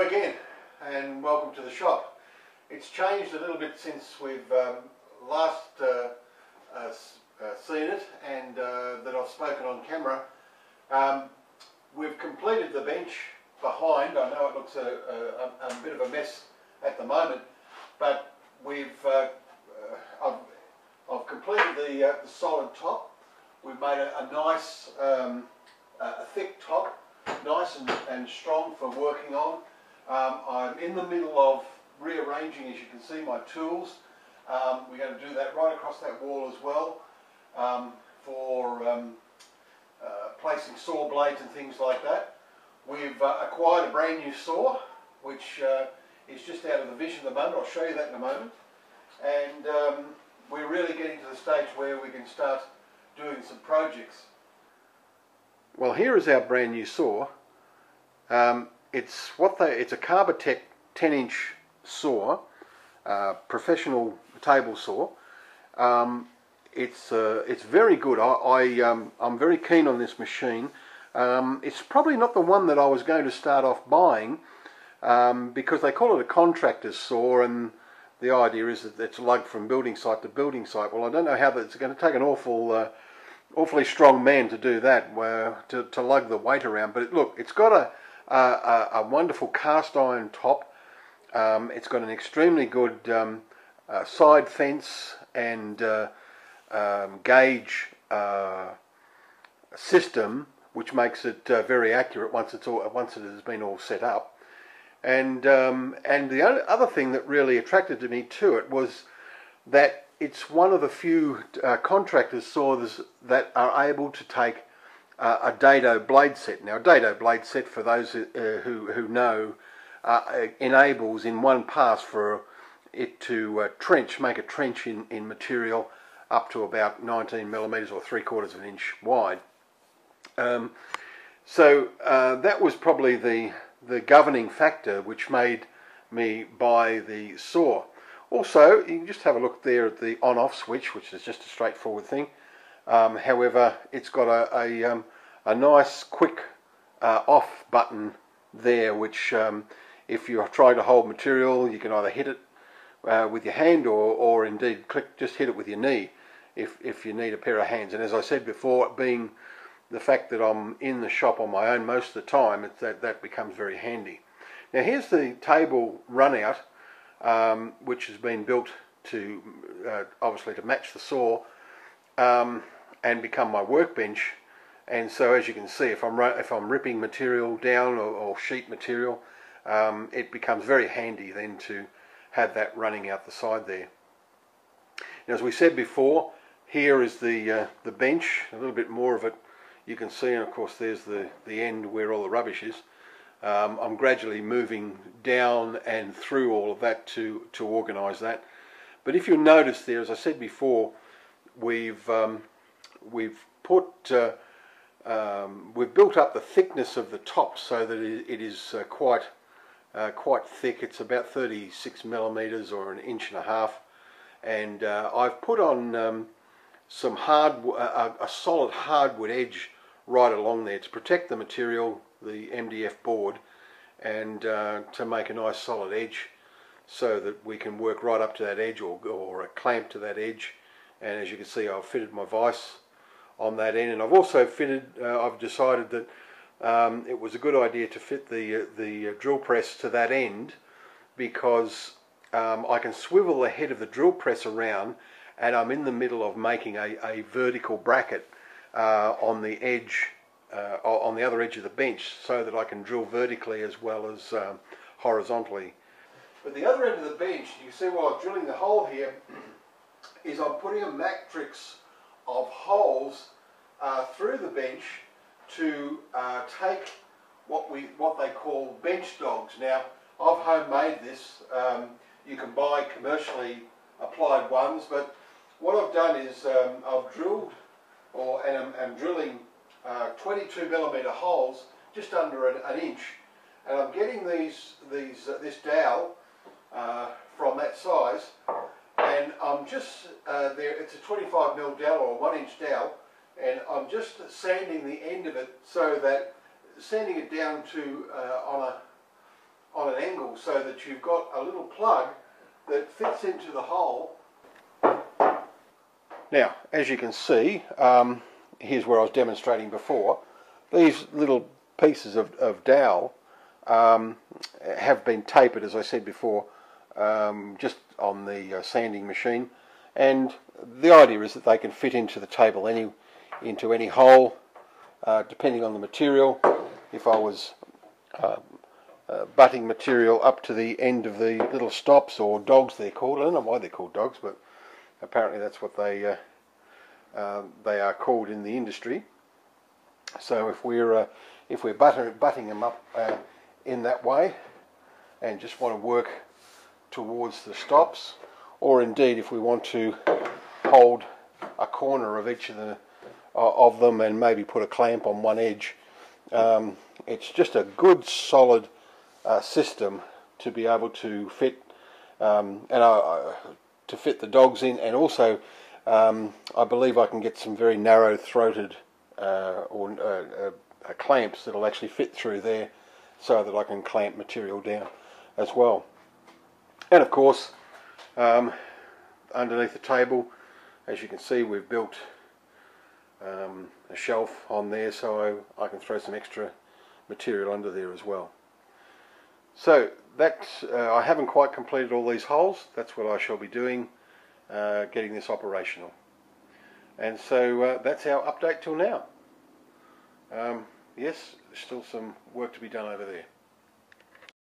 Hello again and welcome to the shop. It's changed a little bit since we've last seen it and that I've spoken on camera. We've completed the bench behind. I know it looks a bit of a mess at the moment, but I've completed the solid top. We've made a nice a thick top, nice and strong for working on. I'm in the middle of rearranging, as you can see, my tools. We're going to do that right across that wall as well, for placing saw blades and things like that. We've acquired a brand new saw, which is just out of the vision at the moment. I'll show you that in a moment. And we're really getting to the stage where we can start doing some projects. Well, here is our brand new saw. It's a Carbotech 10-inch saw, professional table saw. It's very good. I'm very keen on this machine. It's probably not the one that I was going to start off buying, because they call it a contractor's saw, and the idea is that it's lugged from building site to building site. Well, I don't know how it's going to take an awfully strong man to do that, to lug the weight around. But look, it's got a wonderful cast iron top. It's got an extremely good side fence and gauge system, which makes it very accurate once it has been all set up. And the other thing that really attracted me to it was that it's one of the few contractors' saws that are able to take a dado blade set. Now, a dado blade set, for those who know, enables in one pass for it to make a trench in material up to about 19 millimeters or 3/4 of an inch wide. So that was probably the governing factor which made me buy the saw. Also, you can just have a look there at the on-off switch, which is just a straightforward thing. However, it's got a nice quick off button there, which if you're trying to hold material, you can either hit it with your hand or indeed just hit it with your knee if you need a pair of hands. And as I said before, being the fact that I'm in the shop on my own most of the time, that becomes very handy. Now, here's the table run out, which has been built to obviously to match the saw and become my workbench. And so, as you can see, if I'm ripping material down or sheet material, it becomes very handy then to have that running out the side there. Now, as we said before, here is the bench. A little bit more of it you can see, and of course there's the end where all the rubbish is. I'm gradually moving down and through all of that to organise that. But if you'll notice there, as I said before, we've built up the thickness of the top so that it is quite thick. It's about 36 millimeters or 1.5 inches, and I've put on some a solid hardwood edge right along there to protect the material, the MDF board, and to make a nice solid edge so that we can work right up to that edge or a clamp to that edge. And as you can see, I've fitted my vise on that end, and I've also I've decided that it was a good idea to fit the drill press to that end, because I can swivel the head of the drill press around, and I'm in the middle of making a vertical bracket on the edge, on the other edge of the bench, so that I can drill vertically as well as horizontally. But the other end of the bench, you can see while I'm drilling the hole here, is I'm putting a matrix of holes through the bench to take what they call bench dogs. Now, I've homemade this. You can buy commercially applied ones, but what I've done is I've drilled, and I'm drilling 22 millimeter holes just under an inch, and I'm getting this dowel from that size, and I'm just there. It's a 25 mil dowel or 1 inch dowel, and I'm just sanding the end of it, so that sanding it down to on an angle so that you've got a little plug that fits into the hole. Now, as you can see, here's where I was demonstrating before. These little pieces of dowel have been tapered, as I said before, just on the sanding machine, and the idea is that they can fit into the table into any hole, depending on the material. If I was butting material up to the end of the little stops, or dogs they're called. I don't know why they're called dogs, but apparently that's what they are called in the industry. So if we're butting them up in that way, and just want to work towards the stops, or indeed if we want to hold a corner of each of them and maybe put a clamp on one edge, it's just a good solid system to be able to fit to fit the dogs in, and also I believe I can get some very narrow-throated clamps that'll actually fit through there, so that I can clamp material down as well. And of course, underneath the table, as you can see, we've built a shelf on there, so I can throw some extra material under there as well. So that's I haven't quite completed all these holes. That's what I shall be doing, getting this operational. And so that's our update till now. Yes, there's still some work to be done over there.